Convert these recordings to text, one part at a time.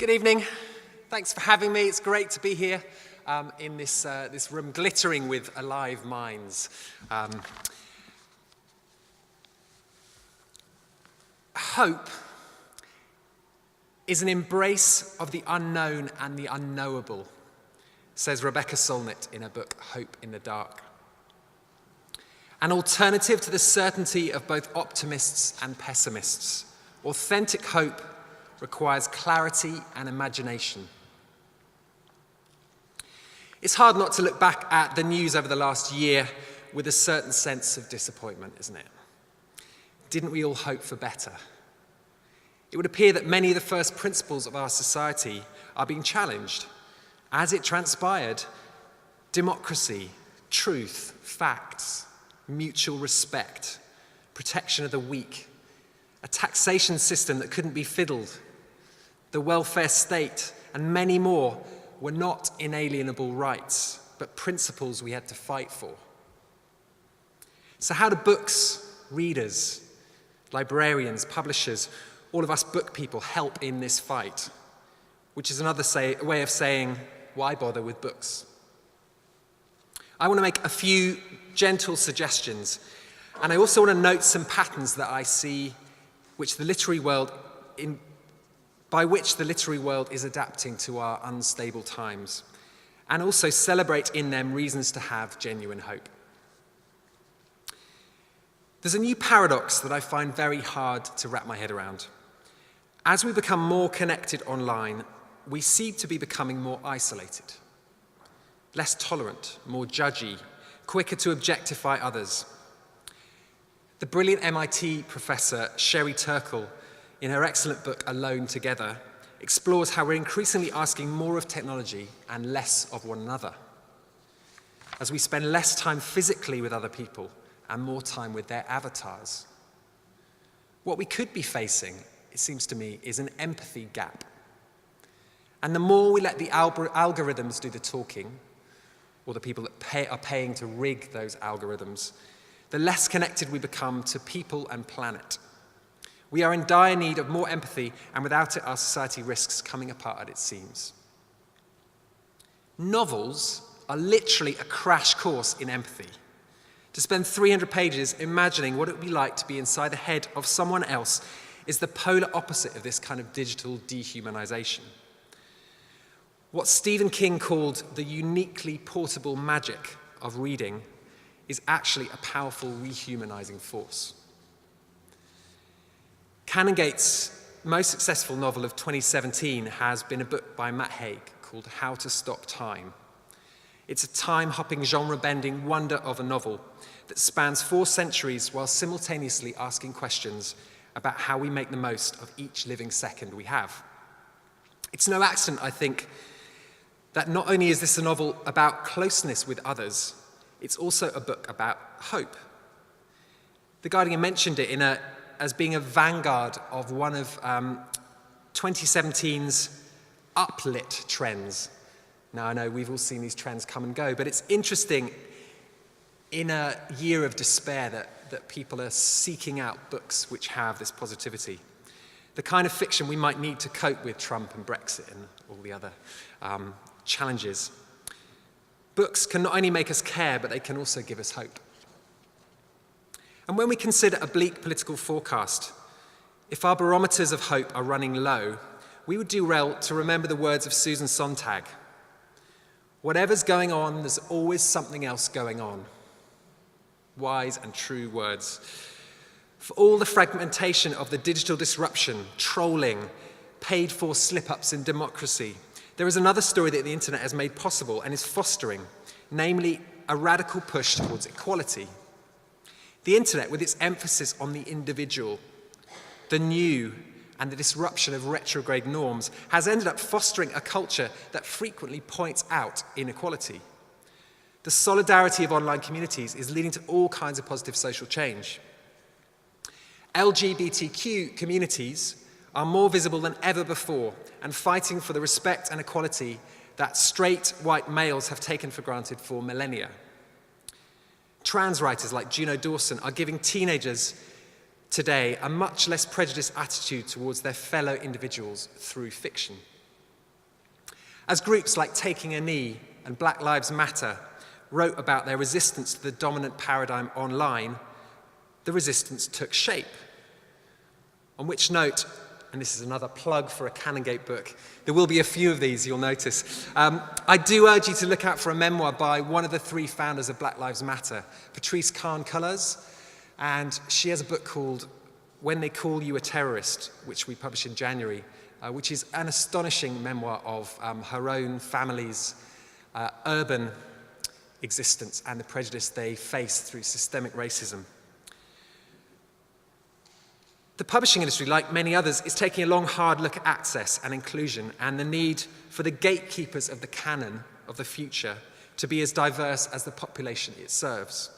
Good evening. Thanks for having me. It's great to be here in this room glittering with alive minds. Hope is an embrace of the unknown and the unknowable, says Rebecca Solnit in her book, Hope in the Dark. An alternative to the certainty of both optimists and pessimists, authentic hope requires clarity and imagination. It's hard not to look back at the news over the last year with a certain sense of disappointment, isn't it? Didn't we all hope for better? It would appear that many of the first principles of our society are being challenged. As it transpired, democracy, truth, facts, mutual respect, protection of the weak, a taxation system that couldn't be fiddled, the welfare state, and many more were not inalienable rights, but principles we had to fight for. So how do books, readers, librarians, publishers, all of us book people help in this fight? Which is another way of saying, why bother with books? I want to make a few gentle suggestions, and I also want to note some patterns that I see by which the literary world is adapting to our unstable times, and also celebrate in them reasons to have genuine hope. There's a new paradox that I find very hard to wrap my head around. As we become more connected online, we seem to be becoming more isolated, less tolerant, more judgy, quicker to objectify others. The brilliant MIT professor Sherry Turkle, in her excellent book, Alone Together, explores how we're increasingly asking more of technology and less of one another, as we spend less time physically with other people and more time with their avatars. What we could be facing, it seems to me, is an empathy gap. And the more we let the algorithms do the talking, or the people that are paying to rig those algorithms, the less connected we become to people and planet. We are in dire need of more empathy, and without it, our society risks coming apart at its seams. Novels are literally a crash course in empathy. To spend 300 pages imagining what it would be like to be inside the head of someone else is the polar opposite of this kind of digital dehumanization. What Stephen King called the uniquely portable magic of reading is actually a powerful rehumanizing force. Canongate's most successful novel of 2017 has been a book by Matt Haig called How to Stop Time. It's a time-hopping, genre-bending wonder of a novel that spans 4 centuries while simultaneously asking questions about how we make the most of each living second we have. It's no accident, I think, that not only is this a novel about closeness with others, it's also a book about hope. The Guardian mentioned it as being a vanguard of one of 2017's uplit trends. Now, I know we've all seen these trends come and go, but it's interesting in a year of despair that people are seeking out books which have this positivity. The kind of fiction we might need to cope with Trump and Brexit and all the other challenges. Books can not only make us care, but they can also give us hope. And when we consider a bleak political forecast, if our barometers of hope are running low, we would do well to remember the words of Susan Sontag. Whatever's going on, there's always something else going on. Wise and true words. For all the fragmentation of the digital disruption, trolling, paid-for slip-ups in democracy, there is another story that the internet has made possible and is fostering, namely a radical push towards equality. The internet, with its emphasis on the individual, the new, and the disruption of retrograde norms, has ended up fostering a culture that frequently points out inequality. The solidarity of online communities is leading to all kinds of positive social change. LGBTQ communities are more visible than ever before and fighting for the respect and equality that straight white males have taken for granted for millennia. Trans writers like Juno Dawson are giving teenagers today a much less prejudiced attitude towards their fellow individuals through fiction. As groups like Taking a Knee and Black Lives Matter wrote about their resistance to the dominant paradigm online, the resistance took shape. On which note, and this is another plug for a Canongate book, there will be a few of these, you'll notice. I do urge you to look out for a memoir by one of the three founders of Black Lives Matter, Patrisse Khan-Cullors, and she has a book called When They Call You a Terrorist, which we published in January, which is an astonishing memoir of her own family's urban existence and the prejudice they face through systemic racism. The publishing industry, like many others, is taking a long, hard look at access and inclusion and the need for the gatekeepers of the canon of the future to be as diverse as the population it serves.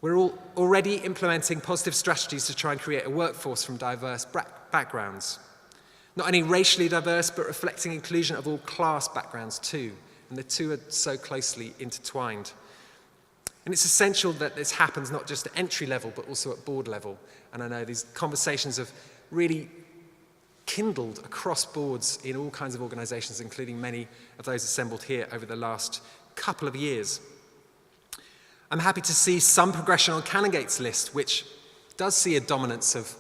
We're all already implementing positive strategies to try and create a workforce from diverse backgrounds. Not only racially diverse, but reflecting inclusion of all class backgrounds too. And the two are so closely intertwined. And it's essential that this happens not just at entry level, but also at board level. And I know these conversations have really kindled across boards in all kinds of organizations, including many of those assembled here over the last couple of years. I'm happy to see some progression on Canongate's list, which does see a dominance of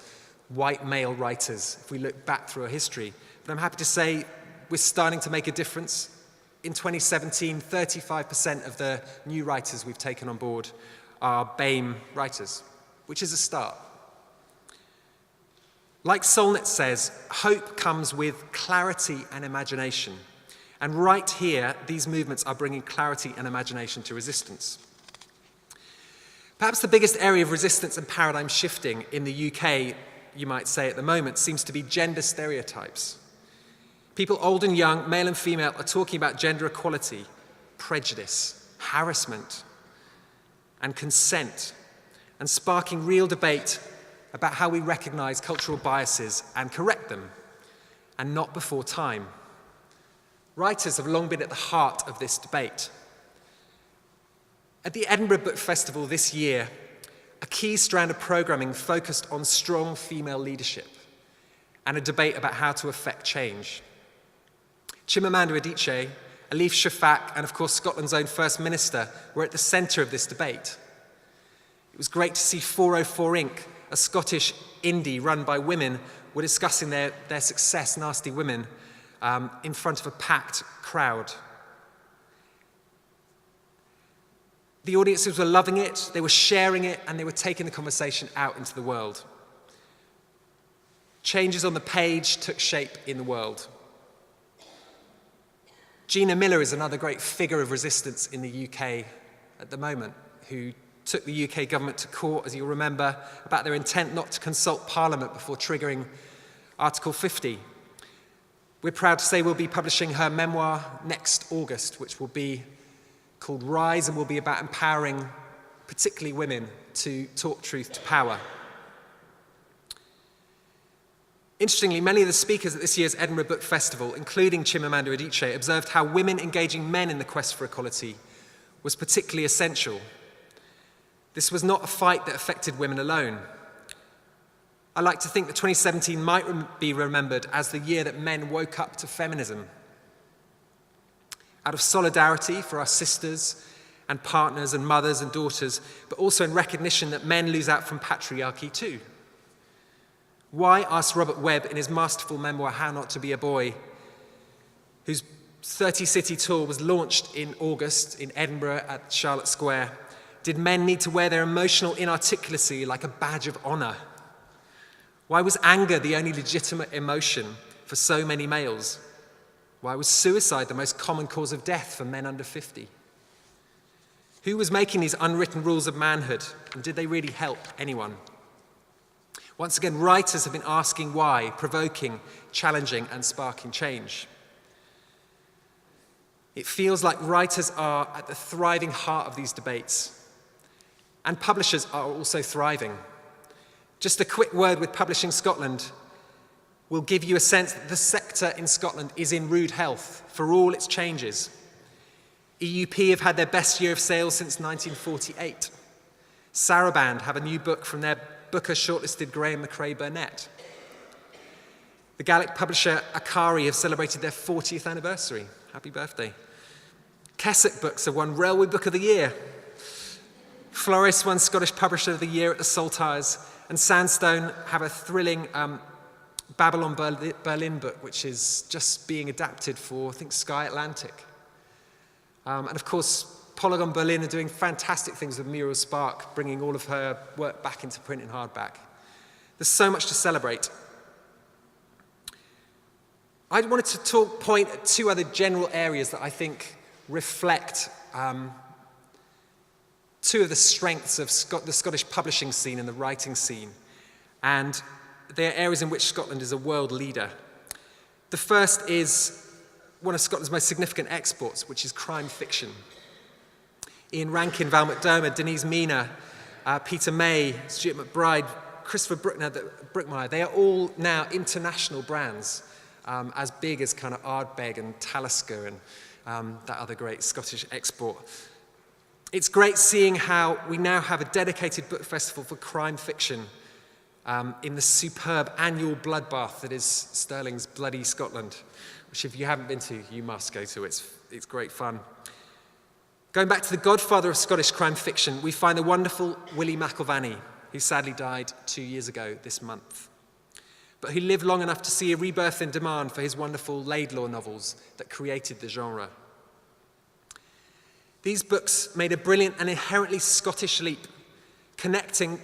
white male writers if we look back through our history. But I'm happy to say we're starting to make a difference. In 2017, 35% of the new writers we've taken on board are BAME writers, which is a start. Like Solnit says, hope comes with clarity and imagination. And right here, these movements are bringing clarity and imagination to resistance. Perhaps the biggest area of resistance and paradigm shifting in the UK, you might say at the moment, seems to be gender stereotypes. People old and young, male and female, are talking about gender equality, prejudice, harassment, and consent, and sparking real debate about how we recognize cultural biases and correct them, and not before time. Writers have long been at the heart of this debate. At the Edinburgh Book Festival this year, a key strand of programming focused on strong female leadership and a debate about how to effect change. Chimamanda Adichie, Elif Shafak, and of course Scotland's own First Minister were at the centre of this debate. It was great to see 404 Inc., a Scottish indie run by women, were discussing their success, Nasty Women, in front of a packed crowd. The audiences were loving it, they were sharing it, and they were taking the conversation out into the world. Changes on the page took shape in the world. Gina Miller is another great figure of resistance in the UK at the moment, who took the UK government to court, as you'll remember, about their intent not to consult Parliament before triggering Article 50. We're proud to say we'll be publishing her memoir next August, which will be called Rise and will be about empowering particularly women to talk truth to power. Interestingly, many of the speakers at this year's Edinburgh Book Festival, including Chimamanda Adichie, observed how women engaging men in the quest for equality was particularly essential. This was not a fight that affected women alone. I like to think that 2017 might be remembered as the year that men woke up to feminism. Out of solidarity for our sisters and partners and mothers and daughters, but also in recognition that men lose out from patriarchy too. Why, asked Robert Webb in his masterful memoir, How Not to Be a Boy, whose 30-city tour was launched in August in Edinburgh at Charlotte Square, did men need to wear their emotional inarticulacy like a badge of honour? Why was anger the only legitimate emotion for so many males? Why was suicide the most common cause of death for men under 50? Who was making these unwritten rules of manhood, and did they really help anyone? Once again, writers have been asking why, provoking, challenging, and sparking change. It feels like writers are at the thriving heart of these debates, and publishers are also thriving. Just a quick word with Publishing Scotland will give you a sense that the sector in Scotland is in rude health for all its changes. EUP have had their best year of sales since 1948. Saraband have a new book from their Booker shortlisted Graham McRae Burnett. The Gaelic publisher Akari have celebrated their 40th anniversary. Happy birthday. Keswick Books have won Railway Book of the Year. Floris won Scottish Publisher of the Year at the Saltires, and Sandstone have a thrilling Babylon Berlin book, which is just being adapted for, I think, Sky Atlantic. And of course, Polygon Berlin are doing fantastic things with Muriel Spark, bringing all of her work back into print in hardback. There's so much to celebrate. I wanted to point at two other general areas that I think reflect two of the strengths of the Scottish publishing scene and the writing scene. And they're areas in which Scotland is a world leader. The first is one of Scotland's most significant exports, which is crime fiction. Ian Rankin, Val McDermott, Denise Mina, Peter May, Stuart McBride, Christopher Brookmeyer, they are all now international brands, as big as kind of Ardbeg and Talisker and that other great Scottish export. It's great seeing how we now have a dedicated book festival for crime fiction in the superb annual bloodbath that is Stirling's Bloody Scotland, which if you haven't been to, you must go to. It's great fun. Going back to the godfather of Scottish crime fiction, we find the wonderful Willie McIlvanney, who sadly died 2 years ago this month, but who lived long enough to see a rebirth in demand for his wonderful Laidlaw novels that created the genre. These books made a brilliant and inherently Scottish leap, connecting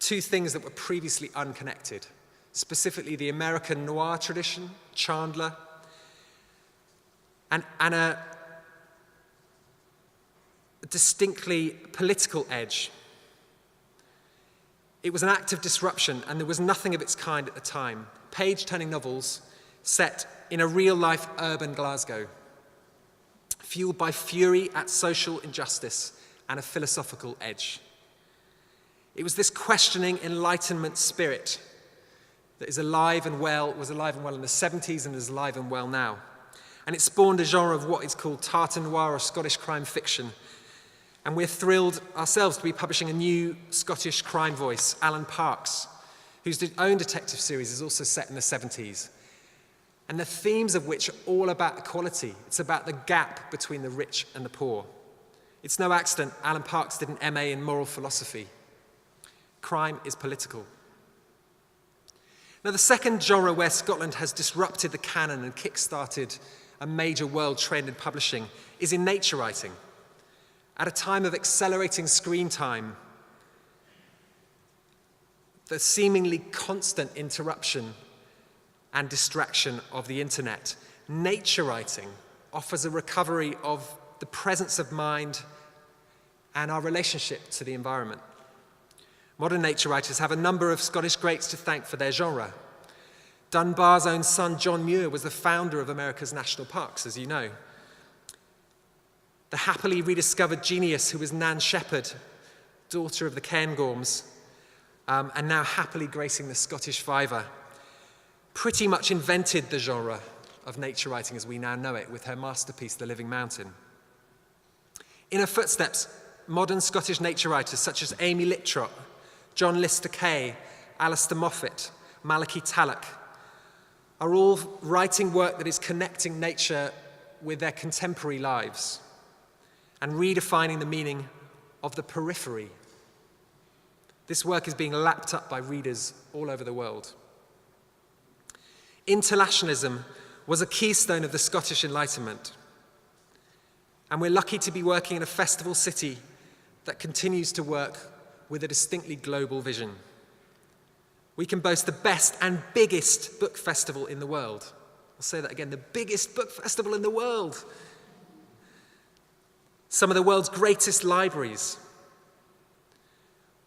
two things that were previously unconnected, specifically the American noir tradition, Chandler, and a distinctly political edge. It was an act of disruption, and there was nothing of its kind at the time. Page-turning novels set in a real-life urban Glasgow, fueled by fury at social injustice and a philosophical edge. It was this questioning Enlightenment spirit that was alive and well in the 70s and is alive and well now. And it spawned a genre of what is called tartan noir or Scottish crime fiction. And we're thrilled ourselves to be publishing a new Scottish crime voice, Alan Parks, whose own detective series is also set in the 70s. And the themes of which are all about equality. It's about the gap between the rich and the poor. It's no accident Alan Parks did an MA in moral philosophy. Crime is political. Now, the second genre where Scotland has disrupted the canon and kick-started a major world trend in publishing is in nature writing. At a time of accelerating screen time, the seemingly constant interruption and distraction of the internet, nature writing offers a recovery of the presence of mind and our relationship to the environment. Modern nature writers have a number of Scottish greats to thank for their genre. Dunbar's own son, John Muir, was the founder of America's national parks, as you know. The happily rediscovered genius who was Nan Shepherd, daughter of the Cairngorms, and now happily gracing the Scottish Fiver, pretty much invented the genre of nature writing as we now know it with her masterpiece, The Living Mountain. In her footsteps, modern Scottish nature writers such as Amy Littrott, John Lister Kay, Alistair Moffat, Malachi Tallock are all writing work that is connecting nature with their contemporary lives and redefining the meaning of the periphery. This work is being lapped up by readers all over the world. Internationalism was a keystone of the Scottish Enlightenment, and we're lucky to be working in a festival city that continues to work with a distinctly global vision. We can boast the best and biggest book festival in the world. I'll say that again, the biggest book festival in the world. Some of the world's greatest libraries.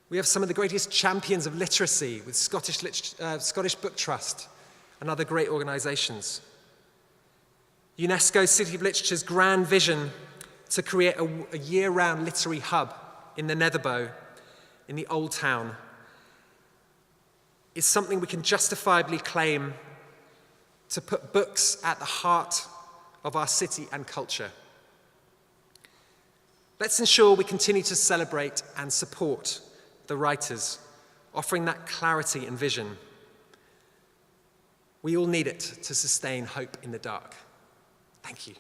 We have some of the greatest champions of literacy with Scottish Book Trust and other great organisations. UNESCO City of Literature's grand vision to create a year-round literary hub in the Netherbow, in the Old Town, is something we can justifiably claim to put books at the heart of our city and culture. Let's ensure we continue to celebrate and support the writers, offering that clarity and vision. We all need it to sustain hope in the dark. Thank you.